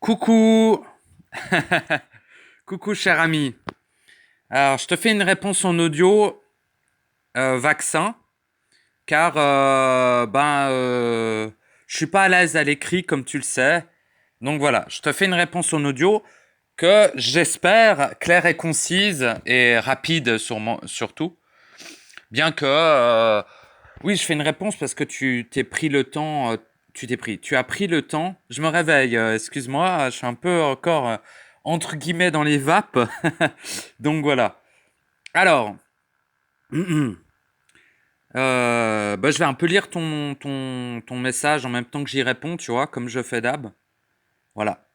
Coucou, coucou cher ami. Alors, je te fais une réponse en audio vaccin, car je suis pas à l'aise à l'écrit comme tu le sais. Donc voilà, je te fais une réponse en audio que j'espère claire et concise et rapide surtout. Bien que oui, je fais une réponse parce que tu t'es pris le temps. Tu as pris le temps. Je me réveille. Excuse-moi, je suis un peu encore entre guillemets dans les vapes. Donc voilà. Alors, je vais un peu lire ton message en même temps que j'y réponds, tu vois, comme je fais d'hab. Voilà.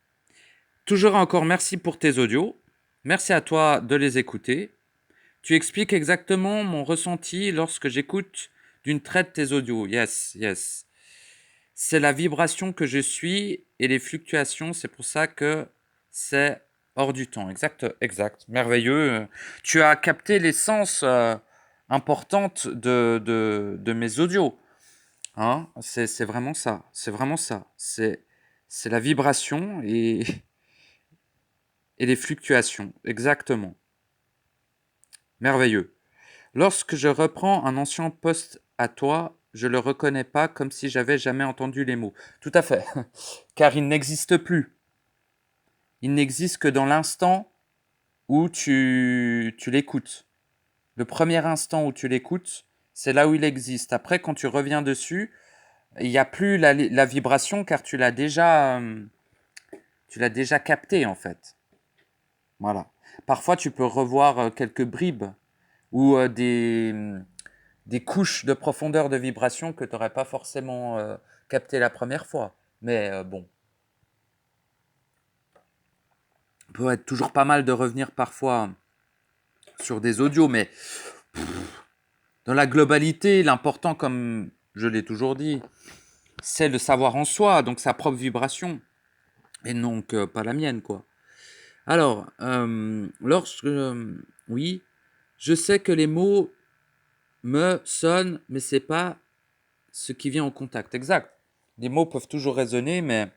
Toujours encore merci pour tes audios. Merci à toi de les écouter. Tu expliques exactement mon ressenti lorsque j'écoute d'une traite tes audios. Yes, yes. C'est la vibration que je suis et les fluctuations, c'est pour ça que c'est hors du temps. Exact, exact. Merveilleux. Tu as capté l'essence importante de mes audios. Hein, c'est vraiment ça. C'est vraiment ça. C'est la vibration et les fluctuations. Exactement. Merveilleux. Lorsque je reprends un ancien poste à toi, je le reconnais pas comme si j'avais jamais entendu les mots. Tout à fait. Car il n'existe plus. Il n'existe que dans l'instant où tu l'écoutes. Le premier instant où tu l'écoutes, c'est là où il existe. Après, quand tu reviens dessus, il n'y a plus la vibration car tu l'as déjà capté en fait. Voilà. Parfois, tu peux revoir quelques bribes ou des couches de profondeur de vibration que tu n'aurais pas forcément capté la première fois. Mais bon, peut être toujours pas mal de revenir parfois sur des audios, mais dans la globalité, l'important, comme je l'ai toujours dit, c'est le savoir en soi, donc sa propre vibration, et donc pas la mienne, quoi. Alors, oui, je sais que les mots me sonnent, mais c'est pas ce qui vient en contact. Exact. Les mots peuvent toujours résonner, mais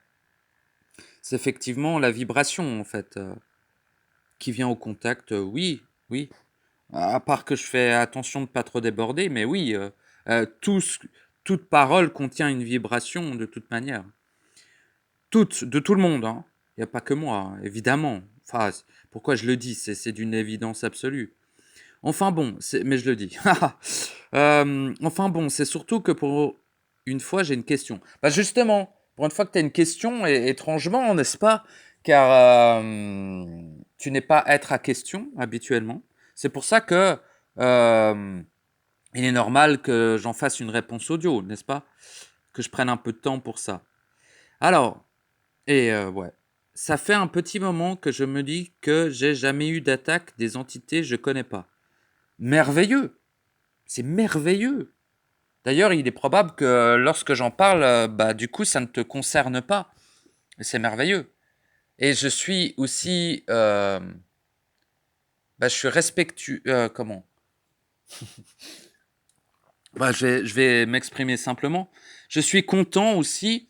c'est effectivement la vibration, en fait, qui vient au contact. Oui, oui. À part que je fais attention de ne pas trop déborder, mais oui, euh, tout toute parole contient une vibration de toute manière. Toute, de tout le monde, hein. Il n'y a pas que moi, hein, évidemment. Enfin, pourquoi je le dis, c'est d'une évidence absolue. Enfin bon, mais je le dis. Enfin bon, c'est surtout que pour une fois, j'ai une question. Bah justement, pour une fois que tu as une question, et, étrangement, n'est-ce pas? Car tu n'es pas être à question habituellement. C'est pour ça que il est normal que j'en fasse une réponse audio, n'est-ce pas? Que je prenne un peu de temps pour ça. Alors, ouais. Ça fait un petit moment que je me dis que j'ai jamais eu d'attaque des entités que je connais pas. Merveilleux! C'est merveilleux! D'ailleurs, il est probable que lorsque j'en parle, bah, du coup, ça ne te concerne pas. C'est merveilleux. Et je suis aussi, bah, je suis respectueux. Comment? Bah, je vais m'exprimer simplement. Je suis content aussi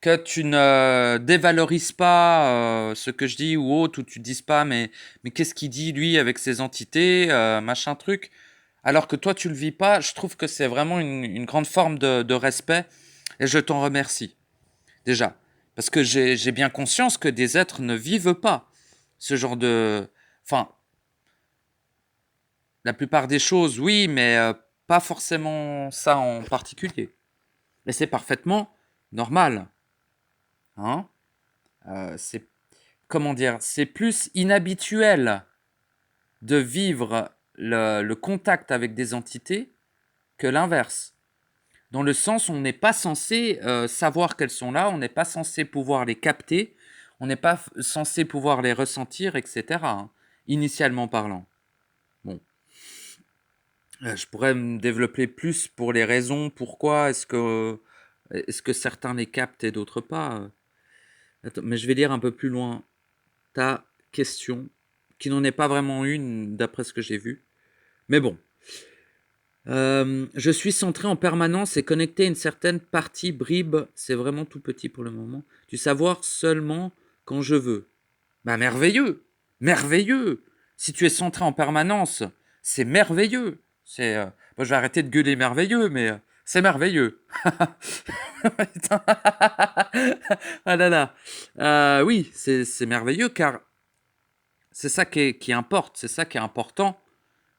que tu ne dévalorises pas ce que je dis ou autre, ou tu dises pas, mais qu'est-ce qu'il dit lui avec ses entités, machin truc. Alors que toi, tu le vis pas, je trouve que c'est vraiment une grande forme de respect et je t'en remercie. Déjà. Parce que j'ai bien conscience que des êtres ne vivent pas ce genre de... Enfin, la plupart des choses, oui, mais pas forcément ça en particulier. Et c'est parfaitement normal. Hein. C'est, comment dire, c'est plus inhabituel de vivre le contact avec des entités que l'inverse. Dans le sens où on n'est pas censé savoir qu'elles sont là, on n'est pas censé pouvoir les capter, on n'est pas censé pouvoir les ressentir, etc. Hein, initialement parlant. Bon, je pourrais me développer plus pour les raisons, pourquoi est-ce que certains les captent et d'autres pas. Attends, mais je vais lire un peu plus loin ta question, qui n'en est pas vraiment une d'après ce que j'ai vu. Mais bon, Je suis centré en permanence et connecté à une certaine partie bribe, c'est vraiment tout petit pour le moment, du savoir seulement quand je veux. Bah merveilleux, merveilleux. Si tu es centré en permanence, c'est merveilleux. Moi, je vais arrêter de gueuler merveilleux, mais c'est merveilleux. Ah là là. Oui, c'est merveilleux car c'est ça qui importe, c'est ça qui est important,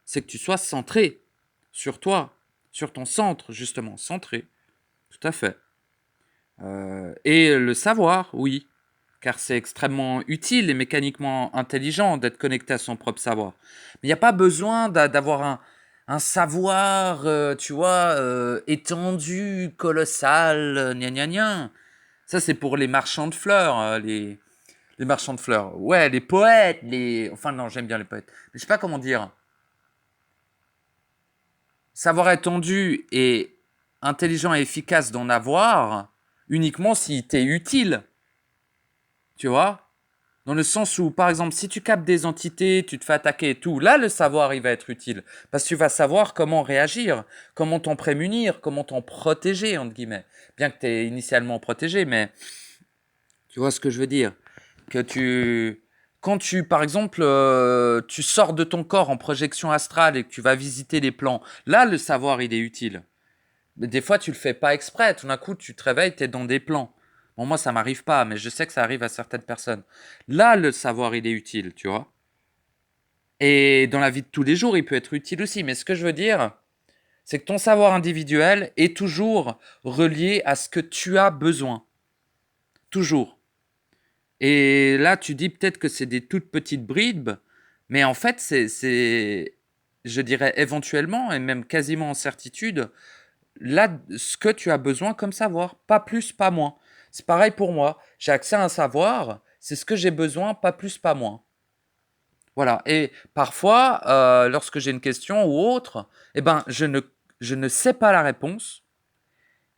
c'est que tu sois centré sur toi, sur ton centre, justement, centré. Tout à fait. Et le savoir, oui, car c'est extrêmement utile et mécaniquement intelligent d'être connecté à son propre savoir. Mais il n'y a pas besoin d'avoir un savoir, tu vois, étendu, colossal, gna gna gna. Ça, c'est pour les marchands de fleurs, les marchands de fleurs. Ouais, les poètes, les... Enfin, non, j'aime bien les poètes. Mais je sais pas comment dire. Savoir étendu et intelligent et efficace d'en avoir uniquement s'il t'est utile. Tu vois? Dans le sens où, par exemple, si tu captes des entités, tu te fais attaquer et tout, là, le savoir, il va être utile. Parce que tu vas savoir comment réagir, comment t'en prémunir, comment t'en protéger, entre guillemets. Bien que tu es initialement protégé, mais tu vois ce que je veux dire? Que tu... Quand tu, par exemple, tu sors de ton corps en projection astrale et que tu vas visiter les plans, là, le savoir, il est utile. Mais des fois, tu le fais pas exprès. Tout d'un coup, tu te réveilles, tu es dans des plans. Bon, moi, ça m'arrive pas, mais je sais que ça arrive à certaines personnes. Là, le savoir, il est utile, tu vois. Et dans la vie de tous les jours, il peut être utile aussi. Mais ce que je veux dire, c'est que ton savoir individuel est toujours relié à ce que tu as besoin. Toujours. Et là, tu dis peut-être que c'est des toutes petites bribes, mais en fait, je dirais éventuellement, et même quasiment en certitude, là, ce que tu as besoin comme savoir, pas plus, pas moins. C'est pareil pour moi. J'ai accès à un savoir, c'est ce que j'ai besoin, pas plus, pas moins. Voilà. Et parfois, lorsque j'ai une question ou autre, eh ben, je ne sais pas la réponse.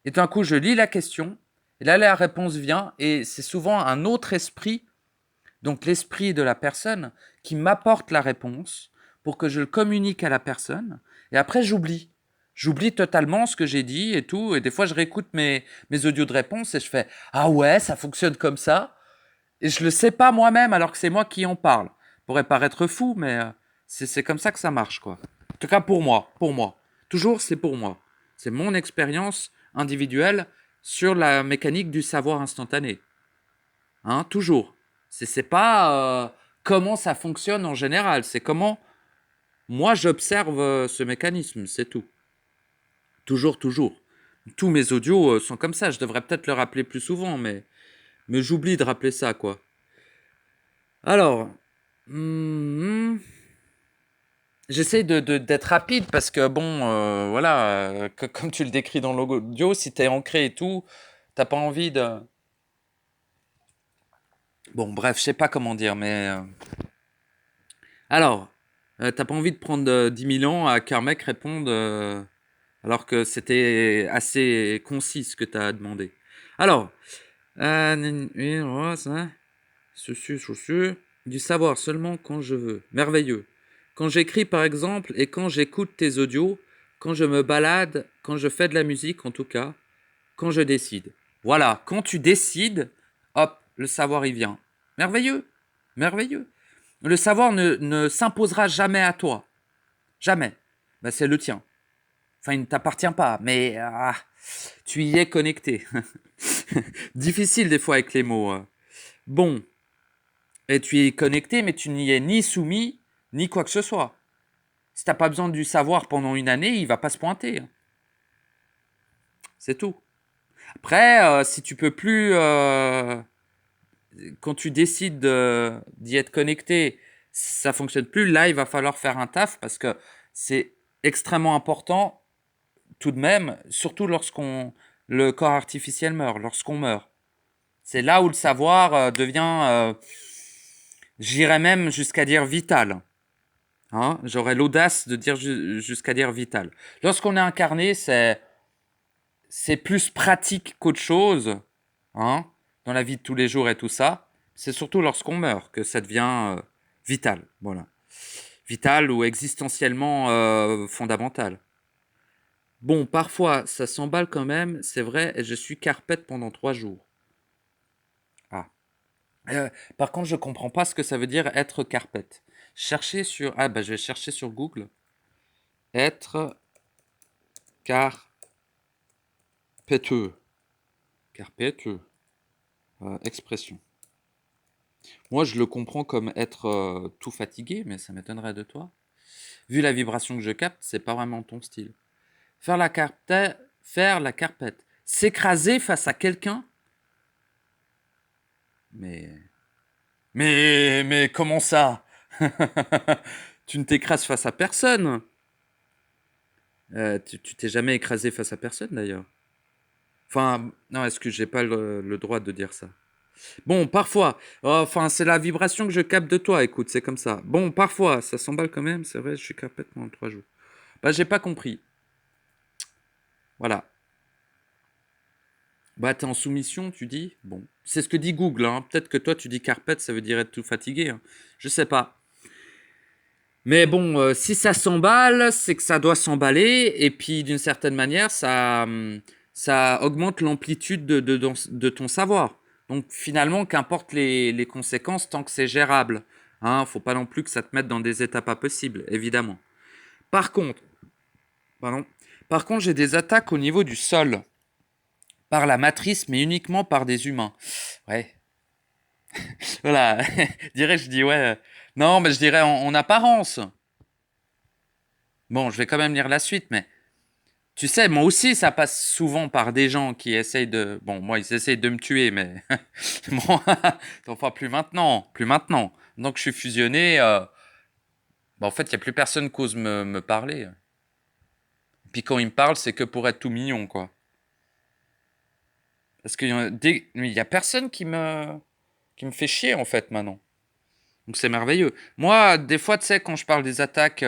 Et d'un coup, je lis la question. Et là, la réponse vient. Et c'est souvent un autre esprit, donc l'esprit de la personne, qui m'apporte la réponse pour que je le communique à la personne. Et après, j'oublie. J'oublie totalement ce que j'ai dit et tout. Et des fois, je réécoute mes audios de réponse et je fais ah ouais, ça fonctionne comme ça. Et je le sais pas moi-même alors que c'est moi qui en parle. Pourrait paraître fou, mais c'est comme ça que ça marche, quoi. En tout cas, pour moi. Pour moi. Toujours, c'est pour moi. C'est mon expérience individuelle sur la mécanique du savoir instantané. Hein, toujours. C'est pas comment ça fonctionne en général, c'est comment moi j'observe ce mécanisme, c'est tout. Toujours, toujours. Tous mes audios sont comme ça, je devrais peut-être le rappeler plus souvent, mais j'oublie de rappeler ça, quoi. Alors, hmm, j'essaie d'être rapide parce que, bon, voilà, comme tu le décris dans l'audio, si t'es ancré et tout, t'as pas envie de... Bon, bref, je sais pas comment dire, mais... Alors, t'as pas envie de prendre 10 000 ans à qu'un mec réponde alors que c'était assez concis ce que t'as demandé. Alors, du savoir seulement quand je veux. Merveilleux. Quand j'écris par exemple et quand j'écoute tes audios, quand je me balade, quand je fais de la musique en tout cas, quand je décide. Voilà, quand tu décides, hop, le savoir y vient. Merveilleux, merveilleux. Le savoir ne s'imposera jamais à toi. Jamais. Ben, c'est le tien. Enfin, il ne t'appartient pas, mais tu y es connecté. Difficile des fois avec les mots. Bon, et tu y es connecté, mais tu n'y es ni soumis, ni quoi que ce soit. Si t'as pas besoin du savoir pendant une année, il va pas se pointer. C'est tout. Après, si tu peux plus, quand tu décides d'y être connecté, ça fonctionne plus. Là, il va falloir faire un taf parce que c'est extrêmement important tout de même, surtout lorsqu'on le corps artificiel meurt, lorsqu'on meurt. C'est là où le savoir devient, j'irais même jusqu'à dire vital. Hein, j'aurais l'audace de dire jusqu'à dire vital. Lorsqu'on est incarné, c'est plus pratique qu'autre chose, hein, dans la vie de tous les jours et tout ça. C'est surtout lorsqu'on meurt que ça devient vital, voilà. Vital ou existentiellement fondamental. Bon, parfois, ça s'emballe quand même, c'est vrai, et je suis carpette pendant 3 jours. Ah. Par contre, je comprends pas ce que ça veut dire être carpette. Chercher sur... Ah, bah, je vais chercher sur Google. Être carpeteux. Carpeteux. Expression. Moi, je le comprends comme être tout fatigué, mais ça m'étonnerait de toi. Vu la vibration que je capte, c'est pas vraiment ton style. Faire la carpette. S'écraser face à quelqu'un. Mais... Mais comment ça? Tu ne t'écrases face à personne. Tu t'es jamais écrasé face à personne d'ailleurs. Enfin, non, est-ce que j'ai pas le droit de dire ça? Bon, parfois, enfin, c'est la vibration que je capte de toi, écoute, c'est comme ça. Bon, parfois, ça s'emballe quand même, c'est vrai, je suis carpette pendant 3 jours. Bah, j'ai pas compris. Voilà. Bah, t'es en soumission, tu dis? Bon, c'est ce que dit Google, hein. Peut-être que toi, tu dis carpette, ça veut dire être tout fatigué, hein. Je sais pas. Mais bon, si ça s'emballe, c'est que ça doit s'emballer, et puis d'une certaine manière, ça augmente l'amplitude de ton savoir. Donc finalement, qu'importe les conséquences, tant que c'est gérable. Hein, faut pas non plus que ça te mette dans des états pas possibles, évidemment. Par contre, pardon, par contre, j'ai des attaques au niveau du sol, par la matrice, mais uniquement par des humains. Ouais, voilà. Je dis ouais. Non, mais je dirais en apparence. Bon, je vais quand même lire la suite, mais tu sais, moi aussi, ça passe souvent par des gens qui essayent de... Bon, moi, ils essayent de me tuer, mais... bon, enfin, plus maintenant, plus maintenant. Donc, je suis fusionné. En fait, il n'y a plus personne qui ose me parler. Puis quand ils me parlent, c'est que pour être tout mignon, quoi. Parce qu'il y a personne qui me fait chier, en fait, maintenant. Donc, c'est merveilleux. Moi, des fois, tu sais, quand je parle des attaques...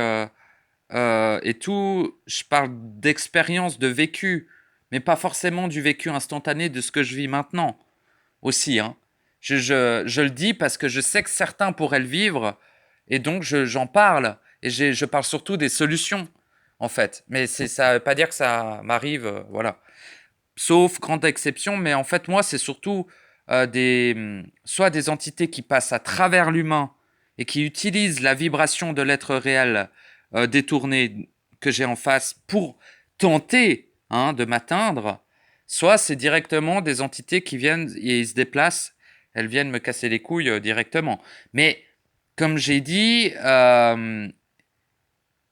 et tout, je parle d'expérience, de vécu, mais pas forcément du vécu instantané de ce que je vis maintenant aussi. Hein. Je le dis parce que je sais que certains pourraient le vivre, et donc j'en parle, et je parle surtout des solutions, en fait. Mais ça ne veut pas dire que ça m'arrive, voilà. Sauf grande exception, mais en fait, moi, c'est surtout soit des entités qui passent à travers l'humain et qui utilisent la vibration de l'être réel détourné que j'ai en face pour tenter de m'atteindre, soit c'est directement des entités qui viennent et ils se déplacent, elles viennent me casser les couilles directement. Mais comme j'ai dit,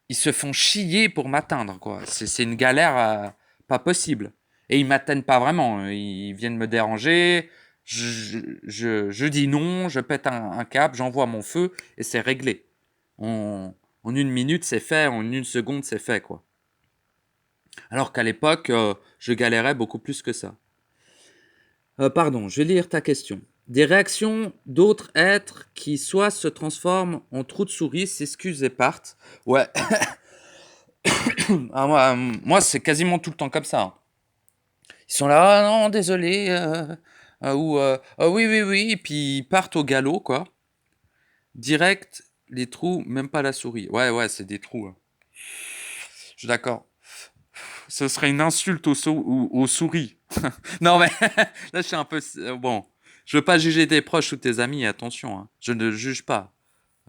ils se font chier pour m'atteindre, quoi. C'est une galère pas possible. Et ils m'atteignent pas vraiment. Ils viennent me déranger. Je dis non, je pète un câble, j'envoie mon feu et c'est réglé. En 1 minute, c'est fait. En 1 seconde, c'est fait, quoi. Alors qu'à l'époque, je galérais beaucoup plus que ça. Pardon, je vais lire ta question. Des réactions d'autres êtres qui soit se transforment en trous de souris, s'excusent et partent. Ouais. Moi, c'est quasiment tout le temps comme ça. Hein. Ils sont là, ah non, désolé, ou oui, oui, oui, et puis ils partent au galop, quoi. Direct, les trous, même pas la souris. Ouais, ouais, c'est des trous. Hein. Je suis d'accord. Ce serait une insulte aux souris. Non, mais là, je suis un peu. Bon, je veux pas juger tes proches ou tes amis, attention. Hein. Je ne juge pas.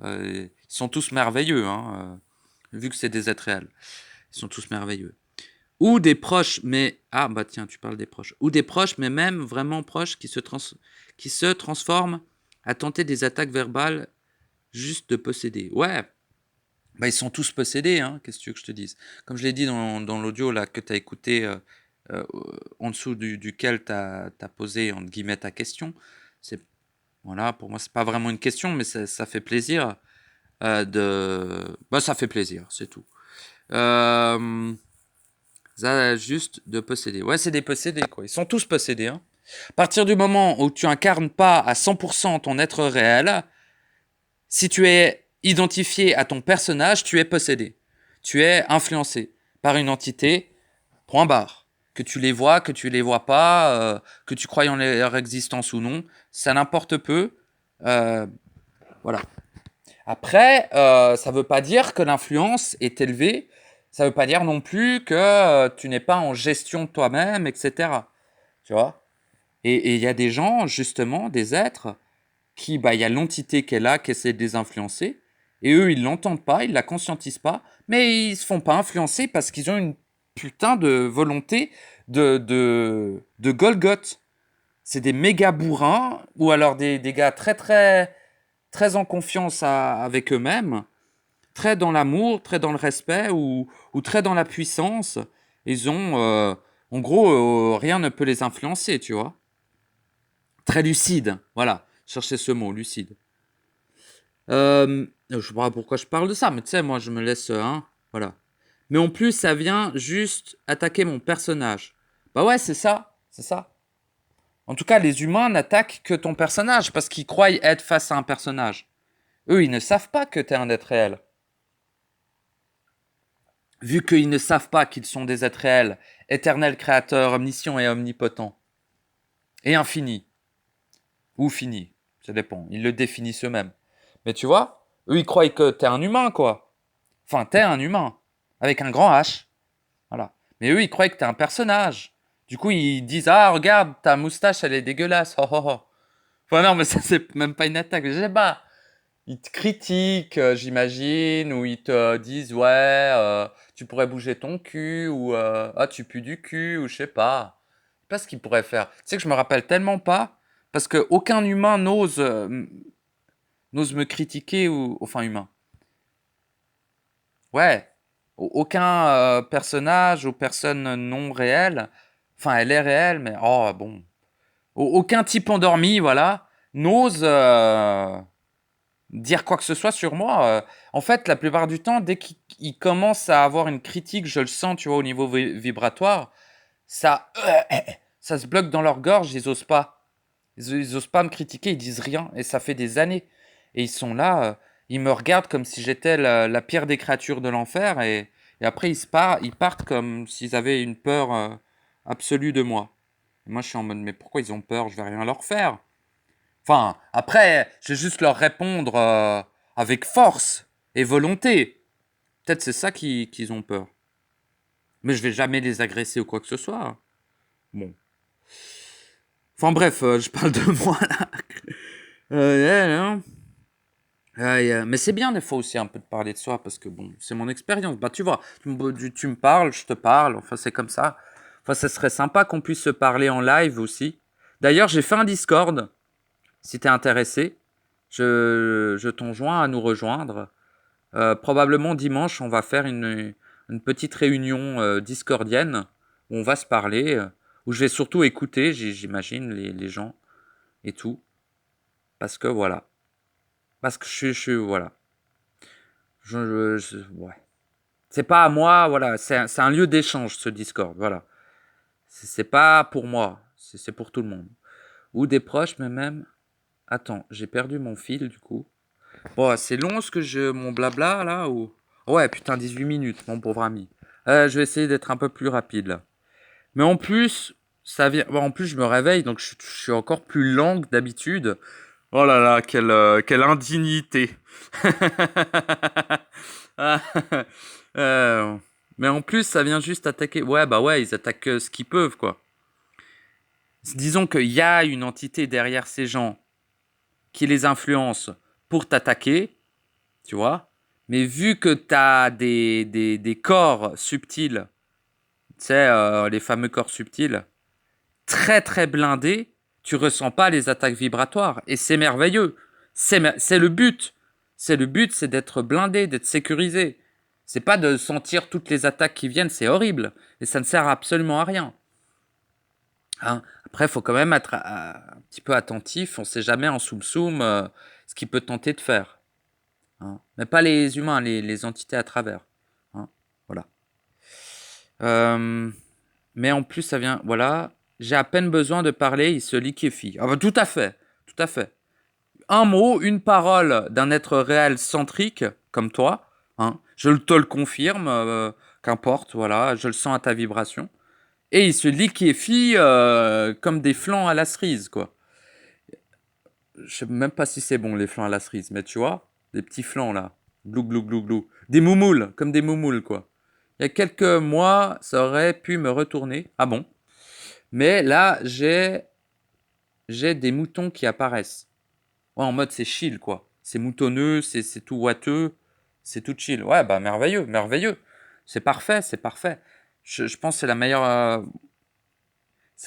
Ils sont tous merveilleux, hein, vu que c'est des êtres réels. Ils sont tous merveilleux. Ou des proches, mais... Ah, bah tiens, tu parles des proches. Ou des proches, mais même vraiment proches, qui se transforment à tenter des attaques verbales juste de posséder. Ouais, bah ils sont tous possédés, hein, qu'est-ce que tu veux que je te dise. Comme je l'ai dit dans l'audio là que tu as écouté, euh, en dessous duquel tu as posé, entre guillemets, ta question, c'est... Voilà, pour moi, c'est pas vraiment une question, mais ça fait plaisir Bah, ça fait plaisir, c'est tout. Ça, juste de posséder. Ouais, c'est des possédés, quoi. Ils sont tous possédés. Hein. À partir du moment où tu incarnes pas à 100% ton être réel, si tu es identifié à ton personnage, tu es possédé. Tu es influencé par une entité, point barre. Que tu les vois, que tu les vois pas, que tu crois en leur existence ou non, ça n'importe peu. Voilà. Après, ça ne veut pas dire que l'influence est élevée Ça veut pas dire non plus que tu n'es pas en gestion de toi-même, etc. Tu vois? Et il y a des gens, justement, des êtres, qui, bah, il y a l'entité qui est là, qui essaie de les influencer, et eux, ils l'entendent pas, ils la conscientisent pas, mais ils se font pas influencer parce qu'ils ont une putain de volonté de Golgoth. C'est des méga bourrins, ou alors des gars très très très en confiance avec eux-mêmes, très dans l'amour, très dans le respect, ou très dans la puissance. Ils ont, en gros, rien ne peut les influencer, tu vois. Très lucide, voilà. Cherchez ce mot, lucide. Je sais pas pourquoi je parle de ça, mais tu sais, moi, je me laisse, hein, voilà. Mais en plus, ça vient juste attaquer mon personnage. Bah ouais, c'est ça, c'est ça. En tout cas, les humains n'attaquent que ton personnage parce qu'ils croient être face à un personnage. Eux, ils ne savent pas que tu es un être réel. Vu qu'ils ne savent pas qu'ils sont des êtres réels, éternels créateurs, omniscients et omnipotents. Et infinis. Ou finis. Ça dépend. Ils le définissent eux-mêmes. Mais tu vois, eux, ils croient que t'es un humain, quoi. Enfin, t'es un humain. Avec un grand H. Voilà. Mais eux, ils croient que t'es un personnage. Du coup, ils disent, ah, regarde, ta moustache, elle est dégueulasse. Oh, oh, oh. Enfin, non, mais ça, c'est même pas une attaque. Je sais pas. Ils te critiquent, j'imagine, ou ils te disent, ouais, tu pourrais bouger ton cul, ou ah, tu pues du cul, ou je sais pas. Je sais pas ce qu'ils pourraient faire. Tu sais que je me rappelle tellement pas, parce que aucun humain n'ose me critiquer, ou enfin humain. Ouais, aucun personnage ou personne non réelle, enfin elle est réelle, mais oh bon, aucun type endormi, voilà, n'ose dire quoi que ce soit sur moi. En fait, la plupart du temps, dès qu'il commence à avoir une critique, je le sens, tu vois, au niveau vibratoire, ça, ça se bloque dans leur gorge, ils osent pas. Ils osent pas me critiquer, ils disent rien, et ça fait des années. Et ils sont là, ils me regardent comme si j'étais la pire des créatures de l'enfer, et après ils partent comme s'ils avaient une peur absolue de moi. Et moi je suis en mode, mais pourquoi ils ont peur? Je vais rien leur faire. Enfin, après, je vais juste leur répondre avec force et volonté. Peut-être c'est ça qu'ils ont peur. Mais je vais jamais les agresser ou quoi que ce soit. Bon. Enfin bref, je parle de moi là. Ouais, mais c'est bien des fois aussi un peu de parler de soi parce que bon, c'est mon expérience. Bah tu vois, tu me parles, je te parle, enfin c'est comme ça. Enfin, ça serait sympa qu'on puisse se parler en live aussi. D'ailleurs, j'ai fait un Discord. Si t'es intéressé, je t'enjoins à nous rejoindre. Probablement dimanche, on va faire une petite réunion discordienne où on va se parler, où je vais surtout écouter, j'imagine, les gens et tout. Parce que voilà. Parce que voilà. Ouais. C'est pas à moi, voilà. C'est un lieu d'échange, ce Discord, voilà. C'est pas pour moi, c'est pour tout le monde. Ou des proches, mais même. Attends, j'ai perdu mon fil du coup. Bon, c'est long ce que mon blabla là ou. Ouais, putain, 18 minutes, mon pauvre ami. Je vais essayer d'être un peu plus rapide là. Mais en plus, ça vient. Bon, en plus, je me réveille, donc je suis encore plus lent que d'habitude. Oh là là, quelle indignité. Ah, euh, mais en plus, ça vient juste attaquer. Ouais, bah ouais, ils attaquent ce qu'ils peuvent, quoi. Disons qu'il y a une entité derrière ces gens qui les influence pour t'attaquer, tu vois. Mais vu que tu as des corps subtils, tu sais, les fameux corps subtils, très très blindés, tu ressens pas les attaques vibratoires. Et c'est merveilleux. C'est le but. C'est le but, c'est d'être blindé, d'être sécurisé. C'est pas de sentir toutes les attaques qui viennent, c'est horrible. Et ça ne sert absolument à rien. Hein. Après, il faut quand même être un petit peu attentif. On ne sait jamais en soum-soum ce qu'il peut tenter de faire. Hein. Mais pas les humains, les entités à travers. Hein. Voilà. Euh, mais en plus, ça vient. Voilà. J'ai à peine besoin de parler, il se liquéfie. Ah bah, tout à fait. Tout à fait. Un mot, une parole d'un être réel centrique, comme toi. Hein. Je te le confirme. Qu'importe, voilà. Je le sens à ta vibration. Et il se liquéfie comme des flancs à la cerise, quoi. Je sais même pas si c'est bon, les flancs à la cerise, mais tu vois, des petits flancs là. Glou, glou, glou, glou. Des moumoules, comme des moumoules, quoi. Il y a quelques mois, ça aurait pu me retourner. Ah bon? Mais là, j'ai des moutons qui apparaissent. Ouais, en mode c'est chill, quoi. C'est moutonneux, c'est tout ouateux, c'est tout chill. Ouais, bah merveilleux, merveilleux. C'est parfait, c'est parfait. Je pense que c'est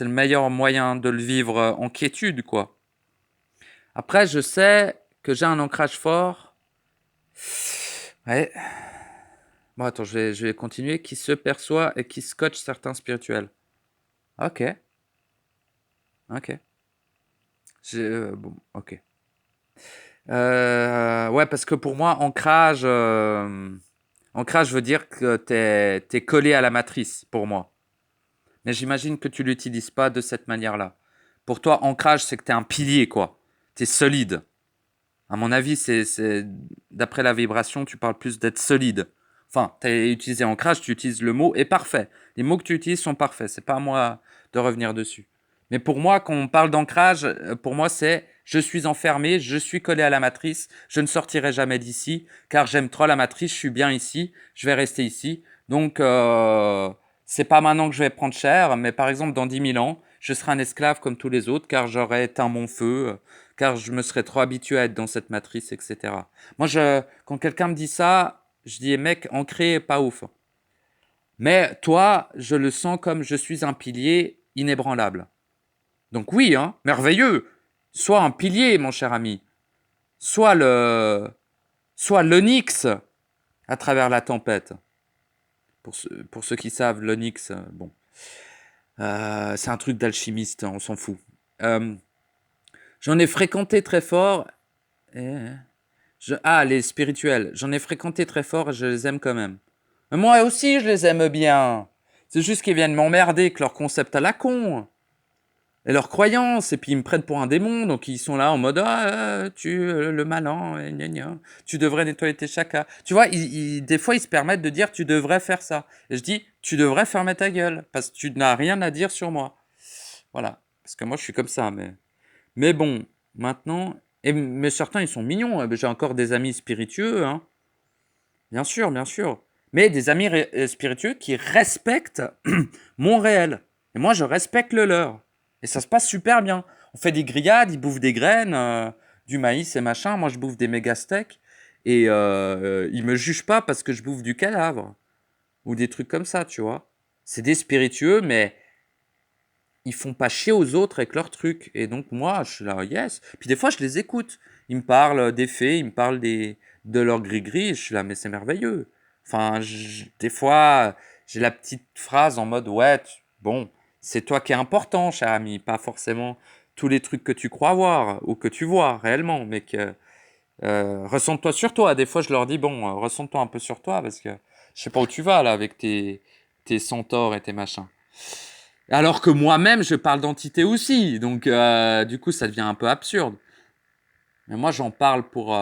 le meilleur moyen de le vivre en quiétude, quoi. Après, je sais que j'ai un ancrage fort. Ouais. Bon, attends, je vais continuer. Qui se perçoit et qui scotche certains spirituels. Ok, ok. Bon, ok. Ouais, parce que pour moi, ancrage veut dire que t'es collé à la matrice, pour moi. Mais j'imagine que tu l'utilises pas de cette manière-là. Pour toi, ancrage, c'est que t'es un pilier, quoi. T'es solide. À mon avis, d'après la vibration, tu parles plus d'être solide. Enfin, tu as utilisé ancrage, tu utilises le mot est parfait. Les mots que tu utilises sont parfaits. C'est pas à moi de revenir dessus. Mais pour moi, quand on parle d'ancrage, pour moi, c'est je suis enfermé, je suis collé à la matrice, je ne sortirai jamais d'ici, car j'aime trop la matrice, je suis bien ici, je vais rester ici. Donc, c'est pas maintenant que je vais prendre cher, mais par exemple, dans 10 000 ans, je serai un esclave comme tous les autres, car j'aurai éteint mon feu, car je me serais trop habitué à être dans cette matrice, etc. Moi, quand quelqu'un me dit ça, je dis, mec, ancré, pas ouf. Mais toi, je le sens comme je suis un pilier inébranlable. Donc oui, hein, merveilleux. Sois un pilier, mon cher ami. Sois l'onyx à travers la tempête. Pour ceux qui savent, l'onyx, bon, c'est un truc d'alchimiste, on s'en fout. Euh, J'en ai fréquenté très fort. Les spirituels. J'en ai fréquenté très fort et je les aime quand même. Mais moi aussi, je les aime bien. C'est juste qu'ils viennent m'emmerder avec leur concept à la con. Et leurs croyances. Et puis ils me prennent pour un démon. Donc ils sont là en mode le malin, gna gna. Tu devrais nettoyer tes chakras. Tu vois, des fois ils se permettent de dire tu devrais faire ça. Et je dis tu devrais fermer ta gueule. Parce que tu n'as rien à dire sur moi. Voilà. Parce que moi je suis comme ça. Mais bon, maintenant. Mais certains ils sont mignons. J'ai encore des amis spiritueux, hein. Bien sûr, bien sûr. Mais des amis spiritueux qui respectent mon réel. Et moi, je respecte le leur. Et ça se passe super bien. On fait des grillades, ils bouffent des graines, du maïs et machin. Moi, je bouffe des méga steaks. Et ils me jugent pas parce que je bouffe du cadavre. Ou des trucs comme ça, tu vois. C'est des spiritueux, mais ils font pas chier aux autres avec leurs trucs. Et donc, moi, je suis là, yes. Puis des fois, je les écoute. Ils me parlent des faits, ils me parlent de leur gris-gris. Je suis là, mais c'est merveilleux. Enfin, des fois, j'ai la petite phrase en mode, ouais, bon, c'est toi qui es important, cher ami, pas forcément tous les trucs que tu crois voir ou que tu vois réellement, mais que ressens-toi sur toi. Des fois, je leur dis, bon, ressens-toi un peu sur toi parce que je sais pas où tu vas là avec tes centaures et tes machins. Alors que moi-même, je parle d'entité aussi. Donc, du coup, ça devient un peu absurde. Mais moi, j'en parle pour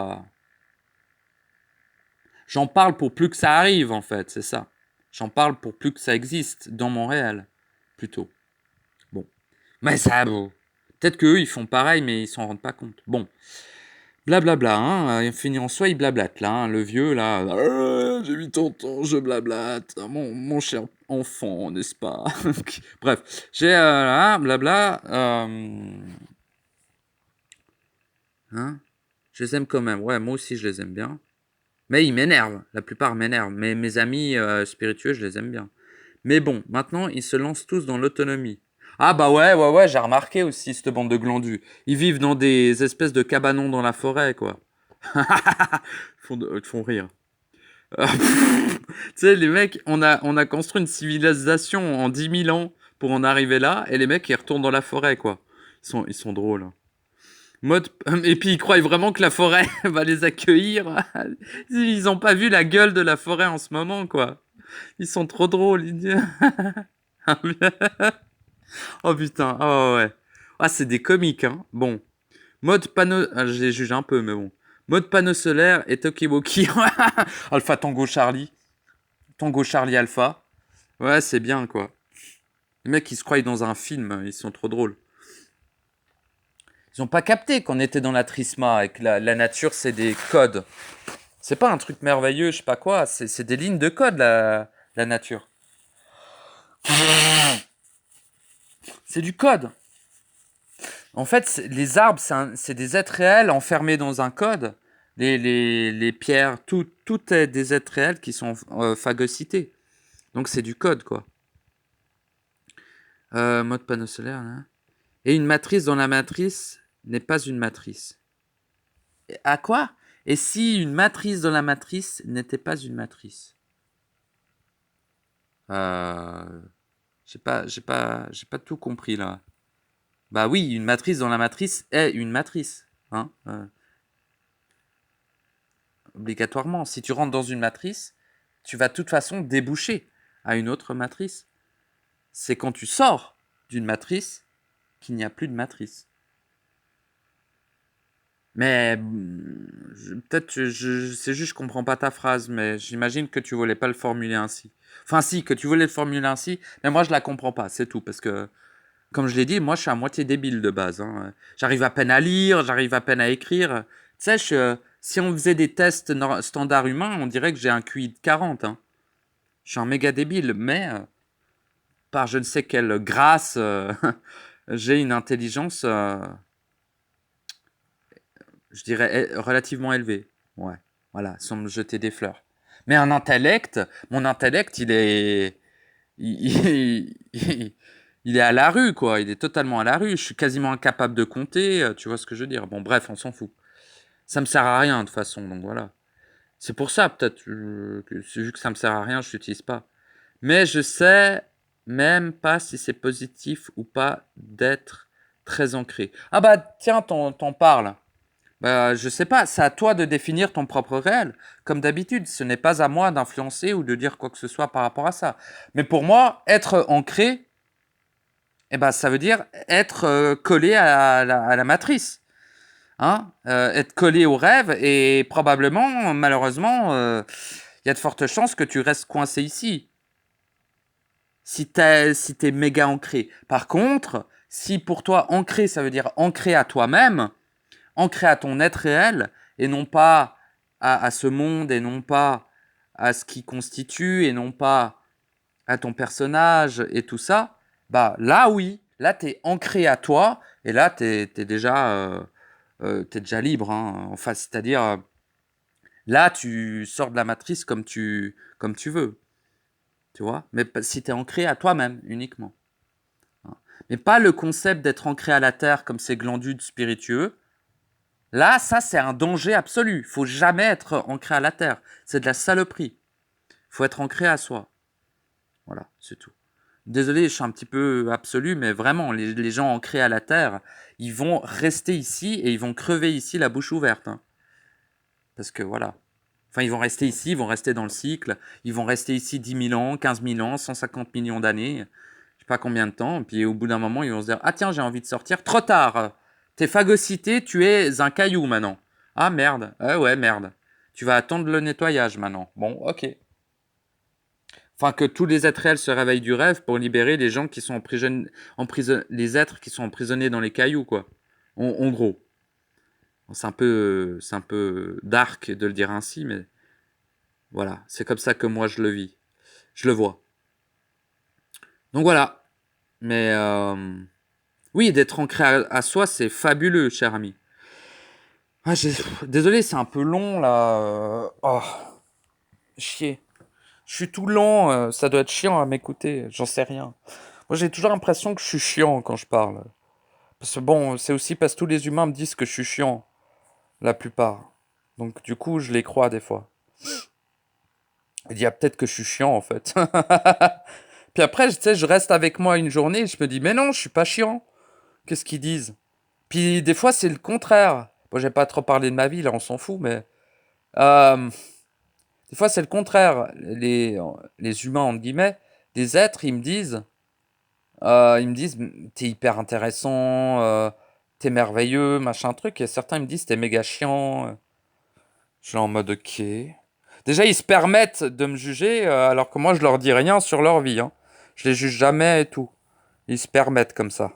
plus que ça arrive, en fait. C'est ça. J'en parle pour plus que ça existe dans mon réel. Plutôt. Bon. Mais ça, bon. Peut-être qu'eux, ils font pareil, mais ils s'en rendent pas compte. Bon. Blablabla, hein. Il finit en soi, il blablate, là. Hein. Le vieux, là. J'ai 80 ans, je blablate. Mon cher enfant, n'est-ce pas? Bref. J'ai, blabla. Hein? Je les aime quand même. Ouais, moi aussi, je les aime bien. Mais ils m'énervent. La plupart m'énervent. Mais mes amis spiritueux, je les aime bien. Mais bon, maintenant, ils se lancent tous dans l'autonomie. Ah bah ouais, j'ai remarqué aussi cette bande de glandus. Ils vivent dans des espèces de cabanons dans la forêt, quoi. Ils te font rire. Tu sais, les mecs, on a construit une civilisation en 10 000 ans pour en arriver là, et les mecs, ils retournent dans la forêt, quoi. Ils sont drôles. Hein. Et puis ils croient vraiment que la forêt va les accueillir. Ils n'ont pas vu la gueule de la forêt en ce moment, quoi. Ils sont trop drôles. Oh putain, oh ouais. Ah, c'est des comiques, hein. Bon. Mode panneau. Je les juge un peu, mais bon. Mode panneau solaire et Tokiwoki. Alpha Tango Charlie. Tango Charlie Alpha. Ouais, c'est bien, quoi. Les mecs, ils se croient dans un film. Ils sont trop drôles. Ils ont pas capté qu'on était dans la trisma et que la nature, c'est des codes. C'est pas un truc merveilleux, je sais pas quoi. C'est des lignes de code, la la nature. C'est du code. En fait, les arbres, c'est des êtres réels enfermés dans un code. Les pierres, tout est des êtres réels qui sont phagocytés. Donc c'est du code, quoi. Mode panneau solaire. Hein. Et une matrice dans la matrice n'est pas une matrice. À quoi? Et si une matrice dans la matrice n'était pas une matrice? J'ai pas tout compris là. Bah oui, une matrice dans la matrice est une matrice. Hein obligatoirement. Si tu rentres dans une matrice, tu vas de toute façon déboucher à une autre matrice. C'est quand tu sors d'une matrice qu'il n'y a plus de matrice. Mais peut-être c'est juste je comprends pas ta phrase, mais j'imagine que tu voulais pas le formuler ainsi. Enfin si, que tu voulais le formuler ainsi, mais moi je la comprends pas, c'est tout, parce que comme je l'ai dit, moi je suis à moitié débile de base. Hein. J'arrive à peine à lire, j'arrive à peine à écrire. Tu sais, si on faisait des tests standards humains, on dirait que j'ai un QI de 40. Hein. Je suis un méga débile, mais par je ne sais quelle grâce, j'ai une intelligence, je dirais, relativement élevée. Ouais, voilà, sans me jeter des fleurs. Mais mon intellect, il est à la rue, quoi. Il est totalement à la rue. Je suis quasiment incapable de compter. Tu vois ce que je veux dire? Bon, bref, on s'en fout. Ça me sert à rien, de toute façon, donc voilà. C'est pour ça, peut-être, que c'est vu que ça me sert à rien, je l'utilise pas. Mais je sais même pas si c'est positif ou pas d'être très ancré. Ah bah, tiens, t'en parles. Bah, je sais pas, c'est à toi de définir ton propre réel. Comme d'habitude, ce n'est pas à moi d'influencer ou de dire quoi que ce soit par rapport à ça. Mais pour moi, être ancré, eh ben, ça veut dire être collé à la matrice. Hein être collé au rêve et probablement, malheureusement, il y a de fortes chances que tu restes coincé ici. Si t'es méga ancré. Par contre, si pour toi ancré, ça veut dire ancré à toi-même, ancré à ton être réel, et non pas à ce monde, et non pas à ce qui constitue, et non pas à ton personnage, et tout ça, bah là oui, là t'es ancré à toi, et là t'es déjà libre. Hein. Enfin, c'est-à-dire, là tu sors de la matrice comme tu veux, tu vois, mais si t'es ancré à toi-même uniquement. Hein. Mais pas le concept d'être ancré à la terre comme ces glandules spiritueux. Là, ça, c'est un danger absolu. Faut jamais être ancré à la terre. C'est de la saloperie. Faut être ancré à soi. Voilà, c'est tout. Désolé, je suis un petit peu absolu, mais vraiment, les gens ancrés à la terre, ils vont rester ici et ils vont crever ici la bouche ouverte. Hein. Parce que voilà. Enfin, ils vont rester ici, ils vont rester dans le cycle. Ils vont rester ici 10 000 ans, 15 000 ans, 150 millions d'années. Je sais pas combien de temps. Et puis au bout d'un moment, ils vont se dire, ah tiens, j'ai envie de sortir. Trop tard. T'es phagocyté, tu es un caillou maintenant. Ah merde. Ouais, merde. Tu vas attendre le nettoyage maintenant. Bon, ok. Enfin, que tous les êtres réels se réveillent du rêve pour libérer les gens qui sont les êtres qui sont emprisonnés dans les cailloux, quoi. En gros. C'est un peu dark de le dire ainsi, mais voilà. C'est comme ça que moi je le vis. Je le vois. Donc voilà. Mais oui, d'être ancré à soi, c'est fabuleux, cher ami. Ah, désolé, c'est un peu long là. Oh, chier. Je suis tout lent, ça doit être chiant à m'écouter, j'en sais rien. Moi j'ai toujours l'impression que je suis chiant quand je parle. Parce que bon, c'est aussi parce que tous les humains me disent que je suis chiant, la plupart. Donc du coup, je les crois des fois. Il y a peut-être que je suis chiant en fait. Puis après, tu sais, je reste avec moi une journée et je me dis, mais non, je suis pas chiant. Qu'est-ce qu'ils disent? Puis des fois, c'est le contraire. Bon, j'ai pas trop parlé de ma vie, là, on s'en fout, mais... euh, des fois, c'est le contraire. Les humains, entre guillemets, des êtres, ils me disent, t'es hyper intéressant, t'es merveilleux, machin truc. Et certains, ils me disent, t'es méga chiant. Je suis en mode, ok. Déjà, ils se permettent de me juger, alors que moi, je leur dis rien sur leur vie. Hein. Je les juge jamais et tout. Ils se permettent comme ça.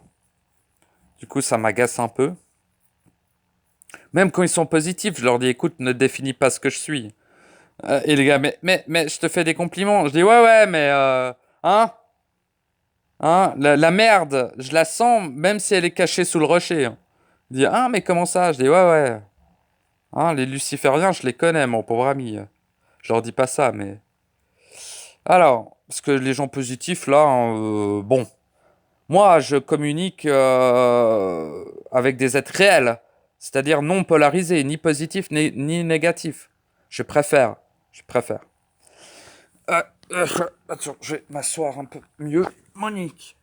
Du coup, ça m'agace un peu. Même quand ils sont positifs, je leur dis, écoute, ne définis pas ce que je suis. Et les gars, mais je te fais des compliments. Je dis, ouais, ouais, mais hein, la merde, je la sens, même si elle est cachée sous le rocher. Hein. Il dit, ah, mais comment ça? Je dis, ouais, ouais. Hein, les lucifériens, je les connais, mon pauvre ami. Je leur dis pas ça, mais. Alors, parce que les gens positifs, là, hein, bon. Moi, je communique avec des êtres réels, c'est-à-dire non polarisés, ni positifs ni négatifs. Je préfère. Je préfère. Euh, euh, Attends, je vais m'asseoir un peu mieux. Monique.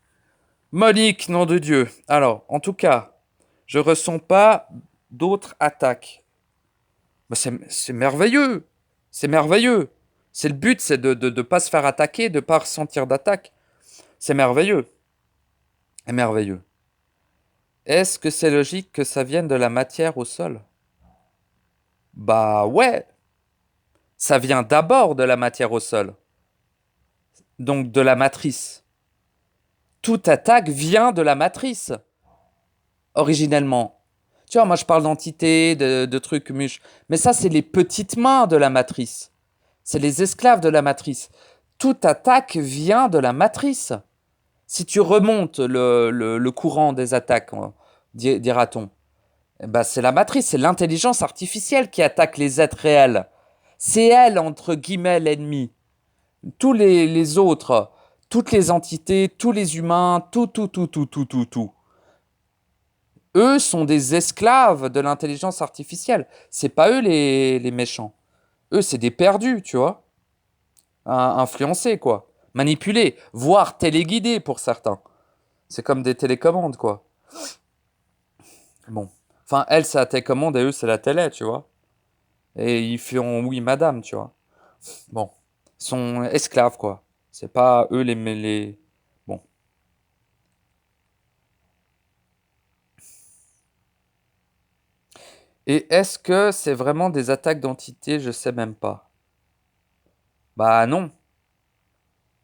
Monique, nom de Dieu. Alors, en tout cas, je ressens pas d'autres attaques. Bah, c'est merveilleux. C'est merveilleux. C'est le but, c'est de pas se faire attaquer, de pas ressentir d'attaque. C'est merveilleux. C'est merveilleux. Est-ce que c'est logique que ça vienne de la matière au sol? Bah ouais, ça vient d'abord de la matière au sol, donc de la matrice. Toute attaque vient de la matrice, originellement. Tu vois, moi je parle d'entités, de trucs muches, mais ça c'est les petites mains de la matrice. C'est les esclaves de la matrice. Toute attaque vient de la matrice. Si tu remontes le courant des attaques, dira-t-on, eh ben, c'est la matrice, c'est l'intelligence artificielle qui attaque les êtres réels. C'est elle, entre guillemets, l'ennemi. Tous les autres, toutes les entités, tous les humains, tout. Eux sont des esclaves de l'intelligence artificielle. C'est pas eux les méchants. Eux, c'est des perdus, tu vois. Influencés, quoi. Manipulés, voire téléguidés pour certains. C'est comme des télécommandes, quoi. Bon. Enfin, elle, c'est la télécommande et eux, c'est la télé, tu vois. Et ils font oui, madame, tu vois. Bon. Ils sont esclaves, quoi. C'est pas eux les... Bon. Et est-ce que c'est vraiment des attaques d'entités? Je sais même pas. Bah non.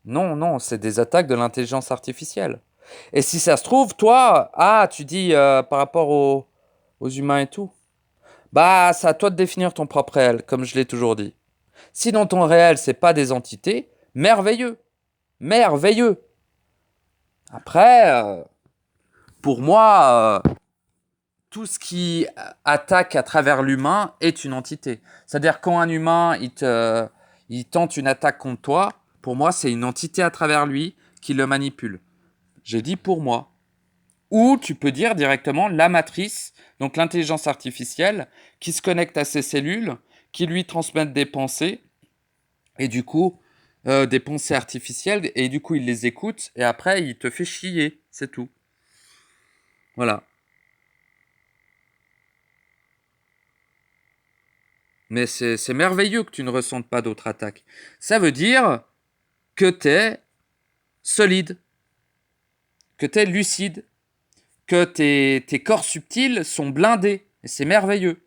Non, non, c'est des attaques de l'intelligence artificielle. Et si ça se trouve, toi, tu dis par rapport aux humains et tout. Bah, c'est à toi de définir ton propre réel, comme je l'ai toujours dit. Si dans ton réel, c'est pas des entités, merveilleux. Merveilleux. Après, pour moi, tout ce qui attaque à travers l'humain est une entité. C'est-à-dire quand un humain il tente une attaque contre toi, pour moi c'est une entité à travers lui qui le manipule. J'ai dit pour moi. Ou tu peux dire directement la matrice, donc l'intelligence artificielle, qui se connecte à ses cellules, qui lui transmettent des pensées, et du coup des pensées artificielles, et du coup il les écoute, et après il te fait chier, c'est tout. Voilà. Mais c'est merveilleux que tu ne ressentes pas d'autres attaques. Ça veut dire que tu es solide, que tu es lucide, que tes corps subtils sont blindés. Et c'est merveilleux.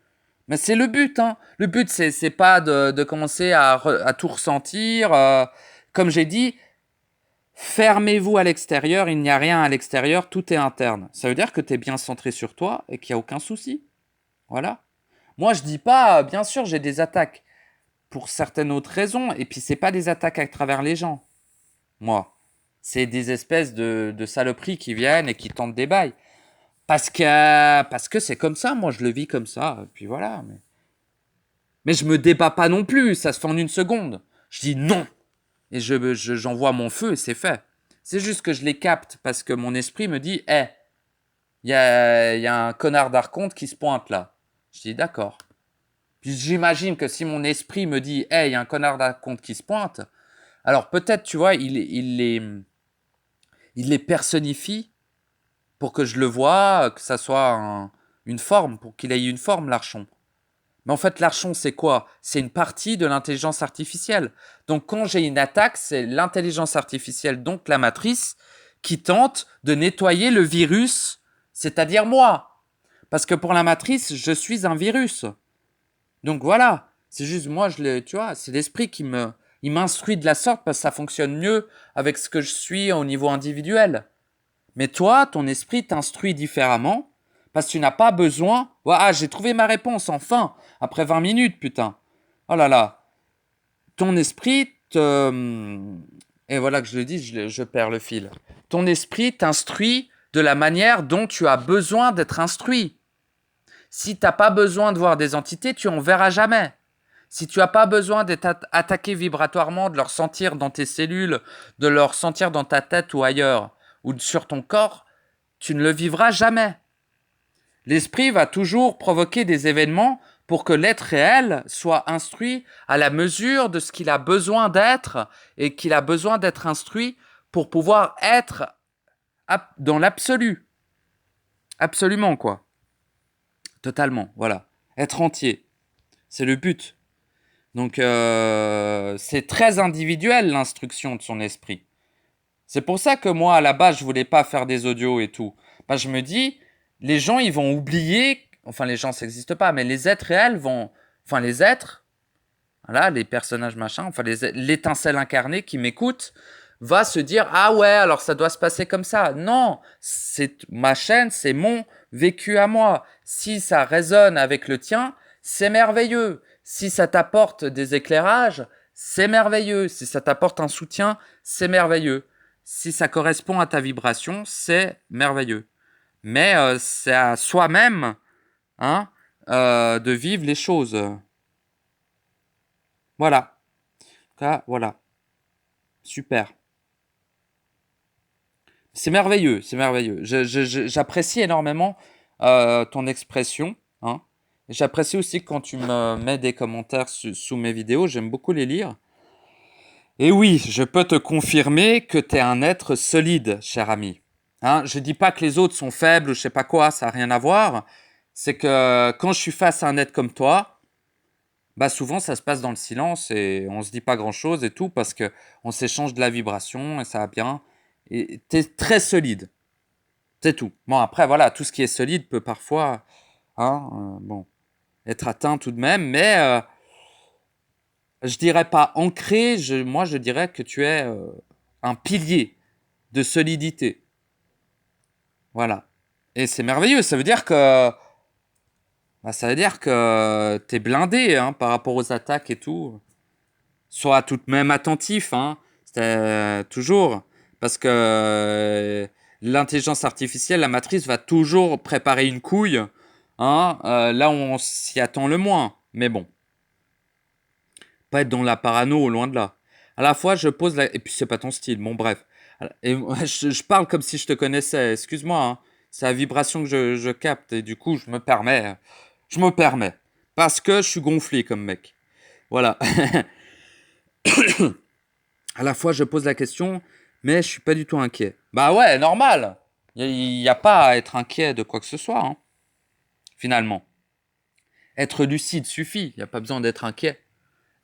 Mais c'est le but. Hein. Le but, c'est pas de commencer à tout ressentir. Comme j'ai dit, fermez-vous à l'extérieur, il n'y a rien à l'extérieur, tout est interne. Ça veut dire que tu es bien centré sur toi et qu'il n'y a aucun souci. Voilà. Moi, je dis pas, bien sûr, j'ai des attaques. Pour certaines autres raisons. Et puis, c'est pas des attaques à travers les gens. Moi, c'est des espèces de saloperies qui viennent et qui tentent des bails. Parce que c'est comme ça. Moi, je le vis comme ça. Et puis voilà. Mais je me débat pas non plus. Ça se fait en une seconde. Je dis non. Et j'envoie mon feu et c'est fait. C'est juste que je les capte parce que mon esprit me dit, il y a un connard d'archonte qui se pointe là. Je dis d'accord. Puis j'imagine que si mon esprit me dit, il y a un connard d'archonte qui se pointe, alors peut-être, tu vois, il les personnifie pour que je le vois, que ça soit une forme, pour qu'il ait une forme, l'archon. Mais en fait, l'archon, c'est quoi? C'est une partie de l'intelligence artificielle. Donc quand j'ai une attaque, c'est l'intelligence artificielle, donc la matrice, qui tente de nettoyer le virus, c'est-à-dire moi. Parce que pour la matrice, je suis un virus. Donc voilà, c'est juste moi, tu vois, c'est l'esprit il m'instruit de la sorte parce que ça fonctionne mieux avec ce que je suis au niveau individuel. Mais toi, ton esprit t'instruit différemment parce que tu n'as pas besoin. J'ai trouvé ma réponse enfin, après 20 minutes, putain. Oh là là. ton esprit et voilà que je le dis, je perds le fil. Ton esprit t'instruit de la manière dont tu as besoin d'être instruit. Si tu n'as pas besoin de voir des entités, tu en verras jamais. Si tu n'as pas besoin d'être attaqué vibratoirement, de leur sentir dans tes cellules, de leur sentir dans ta tête ou ailleurs, ou sur ton corps, tu ne le vivras jamais. L'esprit va toujours provoquer des événements pour que l'être réel soit instruit à la mesure de ce qu'il a besoin d'être et qu'il a besoin d'être instruit pour pouvoir être dans l'absolu. Absolument, quoi. Totalement, voilà. Être entier. C'est le but. Donc, c'est très individuel, l'instruction de son esprit. C'est pour ça que moi, à la base, je voulais pas faire des audios et tout. Bah, je me dis, les gens, ils vont oublier, enfin, les gens, ça n'existe pas, mais les êtres réels vont, enfin, les êtres, voilà, les personnages machin, enfin, l'étincelle incarnée qui m'écoute, va se dire, ah ouais, alors ça doit se passer comme ça. Non, c'est ma chaîne, c'est mon vécu à moi. Si ça résonne avec le tien, c'est merveilleux. Si ça t'apporte des éclairages, c'est merveilleux. Si ça t'apporte un soutien, c'est merveilleux. Si ça correspond à ta vibration, c'est merveilleux. Mais c'est à soi-même hein, de vivre les choses. Voilà. En tout cas, voilà. Super. C'est merveilleux, c'est merveilleux. J'apprécie énormément ton expression. Hein. J'apprécie aussi quand tu me mets des commentaires sous mes vidéos. J'aime beaucoup les lire. Et oui, je peux te confirmer que tu es un être solide, cher ami. Hein, je dis pas que les autres sont faibles ou je sais pas quoi, ça n'a rien à voir. C'est que quand je suis face à un être comme toi, bah souvent ça se passe dans le silence et on se dit pas grand chose et tout parce que on s'échange de la vibration et ça va bien. Et tu es très solide, c'est tout. Bon après voilà, tout ce qui est solide peut parfois hein, bon, être atteint tout de même, mais je dirais pas ancré, moi je dirais que tu es un pilier de solidité. Voilà. Et c'est merveilleux, ça veut dire que t'es blindé hein, par rapport aux attaques et tout. Sois tout de même attentif, hein, toujours, parce que l'intelligence artificielle, la matrice, va toujours préparer une couille, hein, là où on s'y attend le moins. Mais bon, pas être dans la parano, loin de là. À la fois, je pose la... Et puis, c'est pas ton style, bon bref. Et je parle comme si je te connaissais, excuse-moi, hein. C'est la vibration que je capte, et du coup, je me permets. Parce que je suis gonflé comme mec. Voilà. À la fois, je pose la question, mais je suis pas du tout inquiet. Bah ouais, normal. Il n'y a pas à être inquiet de quoi que ce soit, hein, finalement. Être lucide suffit, il n'y a pas besoin d'être inquiet.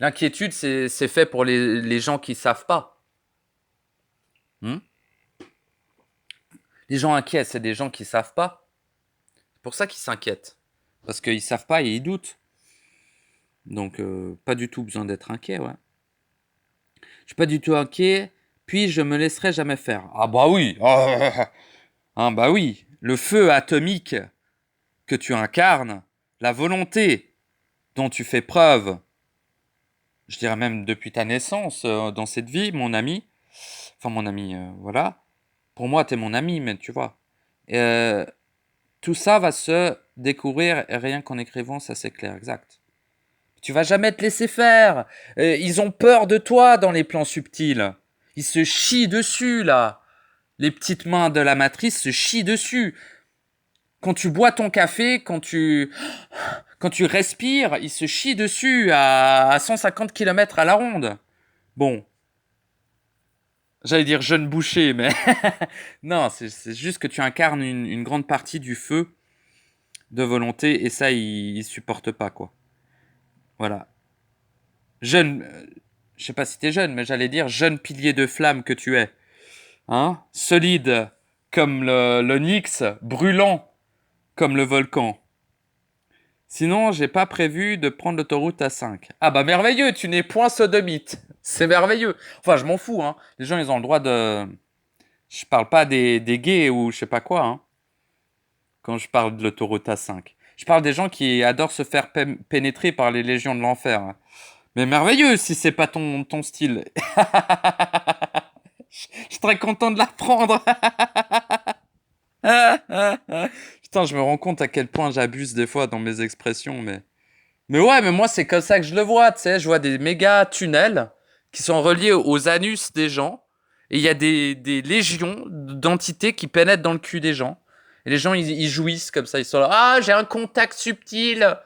L'inquiétude, c'est fait pour les gens qui savent pas. Hmm. Les gens inquiets, c'est des gens qui savent pas. C'est pour ça qu'ils s'inquiètent. Parce qu'ils savent pas et ils doutent. Donc, pas du tout besoin d'être inquiet, ouais. Je suis pas du tout inquiet, puis je me laisserai jamais faire. Ah bah oui. Ah bah oui. Le feu atomique que tu incarnes, la volonté dont tu fais preuve, je dirais même depuis ta naissance dans cette vie, mon ami. Enfin, mon ami, voilà. Pour moi, t'es mon ami, mais tu vois. Euh, tout ça va se découvrir rien qu'en écrivant, ça c'est clair, exact. Tu vas jamais te laisser faire. Ils ont peur de toi dans les plans subtils. Ils se chient dessus, là. Les petites mains de la matrice se chient dessus. Quand tu bois ton café, quand tu respires, ils se chient dessus à 150 km à la ronde. Bon, j'allais dire jeune boucher, mais non, c'est juste que tu incarnes une grande partie du feu de volonté et ça, ils supportent pas, quoi. Voilà. Jeune, je sais pas si t'es jeune, mais j'allais dire jeune pilier de flamme que tu es. Hein? Solide comme le Nyx, brûlant comme le volcan. Sinon, j'ai pas prévu de prendre l'autoroute A5. Ah bah merveilleux, tu n'es point sodomite. C'est merveilleux. Enfin, je m'en fous, hein. Les gens, ils ont le droit de... Je parle pas des gays ou je sais pas quoi, hein, quand je parle de l'autoroute A5. Je parle des gens qui adorent se faire pénétrer par les légions de l'enfer. Hein. Mais merveilleux si c'est pas ton style. Je suis très content de l'apprendre. Putain, je me rends compte à quel point j'abuse des fois dans mes expressions, mais ouais, mais moi c'est comme ça que je le vois, tu sais, je vois des méga tunnels qui sont reliés aux anus des gens, et il y a des légions d'entités qui pénètrent dans le cul des gens. Et les gens, ils jouissent comme ça, ils sont là, ah, j'ai un contact subtil.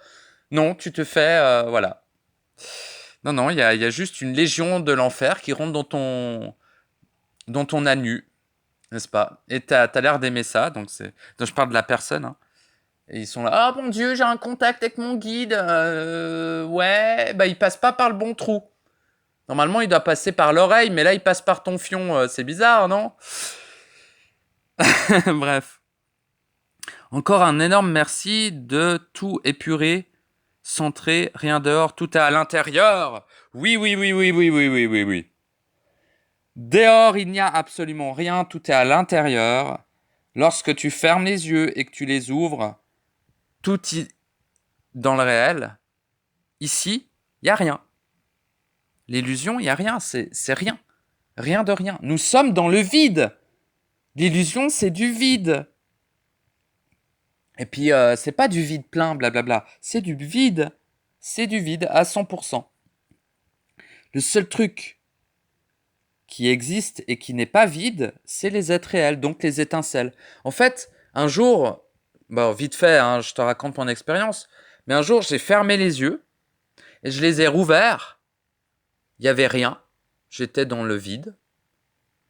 Non, tu te fais, voilà. Non, non, il y a juste une légion de l'enfer qui rentre dans ton anus, n'est-ce pas? Et t'as l'air d'aimer ça, donc je parle de la personne, hein. Et ils sont là, ah mon Dieu, j'ai un contact avec mon guide. Ouais, bah il passe pas par le bon trou. Normalement, il doit passer par l'oreille, mais là, il passe par ton fion. C'est bizarre, non? Bref. Encore un énorme merci de tout épurer, centrer, rien dehors, tout est à l'intérieur. Oui, oui, oui, oui, oui, oui, oui, oui, oui. Dehors, il n'y a absolument rien, tout est à l'intérieur. Lorsque tu fermes les yeux et que tu les ouvres, tout dans le réel. Ici, il n'y a rien. L'illusion, il n'y a rien, c'est rien. Rien de rien. Nous sommes dans le vide. L'illusion, c'est du vide. Et puis, c'est pas du vide plein, blablabla. C'est du vide. C'est du vide à 100%. Le seul truc qui existe et qui n'est pas vide, c'est les êtres réels, donc les étincelles. En fait, un jour, bon, vite fait, hein, je te raconte mon expérience, mais un jour, j'ai fermé les yeux et je les ai rouverts. Il n'y avait rien. J'étais dans le vide.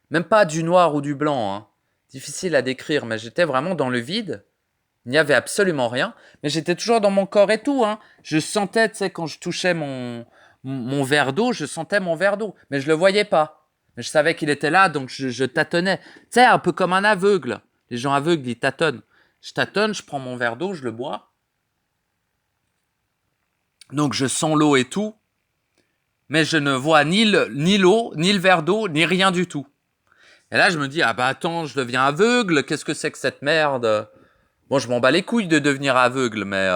Même pas du noir ou du blanc, hein. Difficile à décrire, mais j'étais vraiment dans le vide. Il n'y avait absolument rien, mais j'étais toujours dans mon corps et tout, hein. Je sentais, tu sais, quand je touchais mon verre d'eau, je sentais mon verre d'eau, mais je le voyais pas. Mais je savais qu'il était là, donc je tâtonnais. Tu sais, un peu comme un aveugle. Les gens aveugles, ils tâtonnent. Je tâtonne, je prends mon verre d'eau, je le bois. Donc je sens l'eau et tout, mais je ne vois ni l'eau, ni le verre d'eau, ni rien du tout. Et là, je me dis, ah bah attends, je deviens aveugle, qu'est-ce que c'est que cette merde? Bon, je m'en bats les couilles de devenir aveugle, mais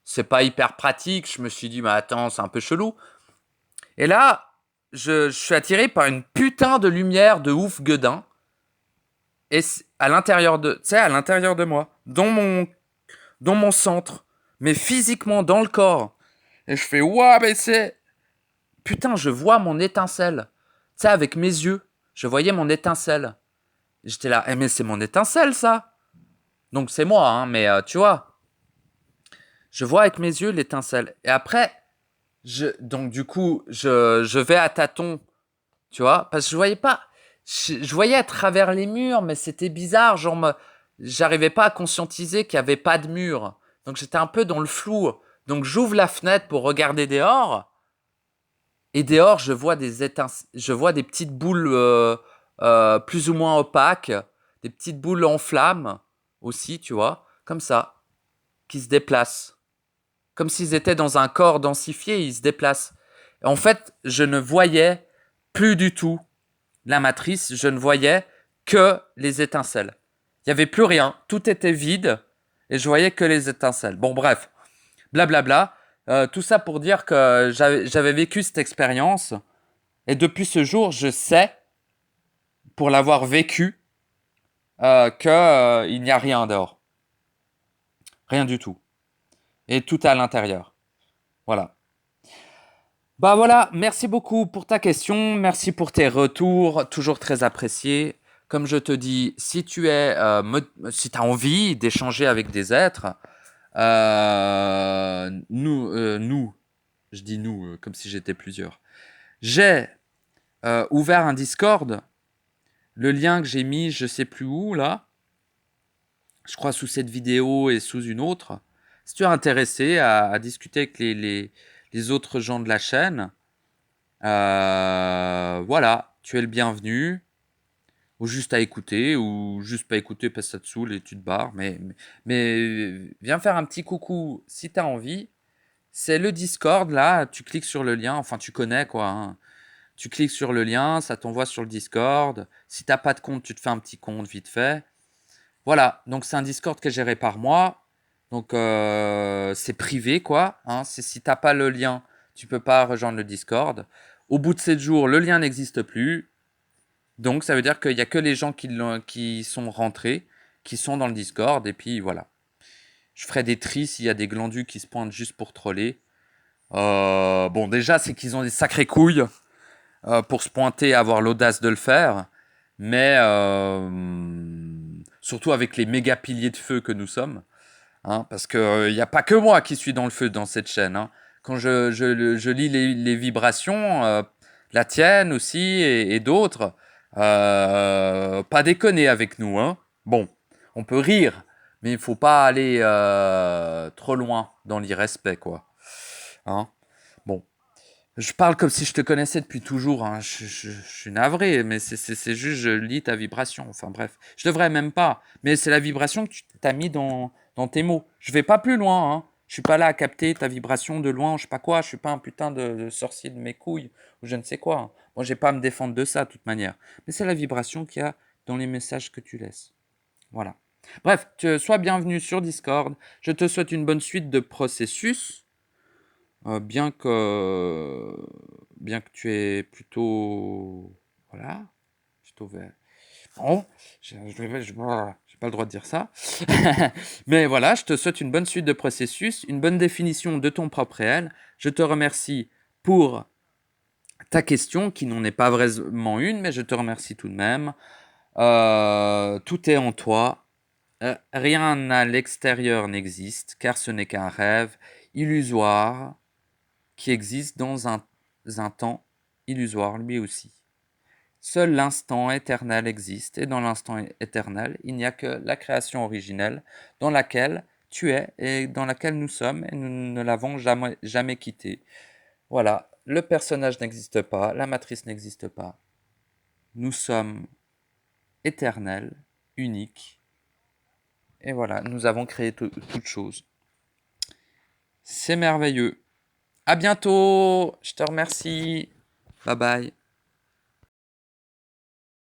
c'est pas hyper pratique. Je me suis dit, mais attends, c'est un peu chelou. Et là, je suis attiré par une putain de lumière de ouf gueudin. Et à l'intérieur de, tu sais, à l'intérieur de moi, dans mon centre, mais physiquement dans le corps. Et je fais, ouah, mais c'est, putain, je vois mon étincelle. Tu sais, avec mes yeux, je voyais mon étincelle. J'étais là, mais c'est mon étincelle, ça. Donc c'est moi, hein, mais tu vois, je vois avec mes yeux l'étincelle. Et après, donc du coup, je vais à tâtons, tu vois, parce que je voyais pas, je voyais à travers les murs, mais c'était bizarre, genre, j'arrivais pas à conscientiser qu'il y avait pas de mur. Donc j'étais un peu dans le flou. Donc j'ouvre la fenêtre pour regarder dehors, et dehors, je vois des petites boules plus ou moins opaques, des petites boules en flammes aussi, tu vois, comme ça, qui se déplacent. Comme s'ils étaient dans un corps densifié, ils se déplacent. Et en fait, je ne voyais plus du tout la matrice, je ne voyais que les étincelles. Il n'y avait plus rien, tout était vide, et je voyais que les étincelles. Bon, bref, blablabla. Tout ça pour dire que j'avais vécu cette expérience, et depuis ce jour, je sais, pour l'avoir vécu, qu'il n'y a rien dehors. Rien du tout. Et tout est à l'intérieur. Voilà. Bah voilà, merci beaucoup pour ta question, merci pour tes retours, toujours très appréciés. Comme je te dis, si tu as envie d'échanger avec des êtres, nous, je dis nous comme si j'étais plusieurs. J'ai ouvert un Discord, le lien que j'ai mis, je sais plus où là, je crois sous cette vidéo et sous une autre. Si tu es intéressé à discuter avec les autres gens de la chaîne, voilà, tu es le bienvenu, ou juste à écouter, ou juste pas écouter parce que ça te saoule et tu te barres. Mais viens faire un petit coucou si tu as envie. C'est le Discord, là, tu cliques sur le lien, enfin tu connais quoi, hein. Tu cliques sur le lien, ça t'envoie sur le Discord. Si t'as pas de compte, tu te fais un petit compte vite fait. Voilà, donc c'est un Discord qui est géré par moi. Donc c'est privé quoi, hein. Si t'as pas le lien, tu peux pas rejoindre le Discord. Au bout de 7 jours, le lien n'existe plus. Donc, ça veut dire qu'il n'y a que les gens qui sont rentrés, qui sont dans le Discord. Et puis, voilà. Je ferai des tris s'il y a des glandus qui se pointent juste pour troller. Bon, déjà, c'est qu'ils ont des sacrées couilles pour se pointer et avoir l'audace de le faire. Mais surtout avec les méga piliers de feu que nous sommes. Hein, parce qu'il n'y a pas que moi qui suis dans le feu dans cette chaîne. Hein. Quand je lis les vibrations, la tienne aussi et d'autres, pas déconner avec nous. Hein. Bon, on peut rire, mais il faut pas aller trop loin dans l'irrespect, quoi. Hein. Bon, je parle comme si je te connaissais depuis toujours. Hein. Je suis navré, mais c'est juste je lis ta vibration. Enfin bref, je devrais même pas. Mais c'est la vibration que tu t'as mis dans tes mots. Je vais pas plus loin. Hein. Je suis pas là à capter ta vibration de loin, je sais pas quoi. Je suis pas un putain de sorcier de mes couilles ou je ne sais quoi. Hein. Moi, j'ai pas à me défendre de ça de toute manière. Mais c'est la vibration qu'il y a dans les messages que tu laisses. Voilà. Bref, sois bienvenu sur Discord. Je te souhaite une bonne suite de processus. Bien que tu es plutôt voilà, plutôt vert. Bon, j'ai pas le droit de dire ça. Mais voilà, je te souhaite une bonne suite de processus, une bonne définition de ton propre réel. Je te remercie pour ta question, qui n'en est pas vraiment une, mais je te remercie tout de même. Tout est en toi. Rien à l'extérieur n'existe, car ce n'est qu'un rêve illusoire qui existe dans un temps illusoire lui aussi. Seul l'instant éternel existe, et dans l'instant éternel, il n'y a que la création originelle dans laquelle tu es et dans laquelle nous sommes, et nous ne l'avons jamais quittée. Voilà, le personnage n'existe pas, la matrice n'existe pas. Nous sommes éternels, uniques, et voilà, nous avons créé toute chose. C'est merveilleux. À bientôt, je te remercie. Bye bye.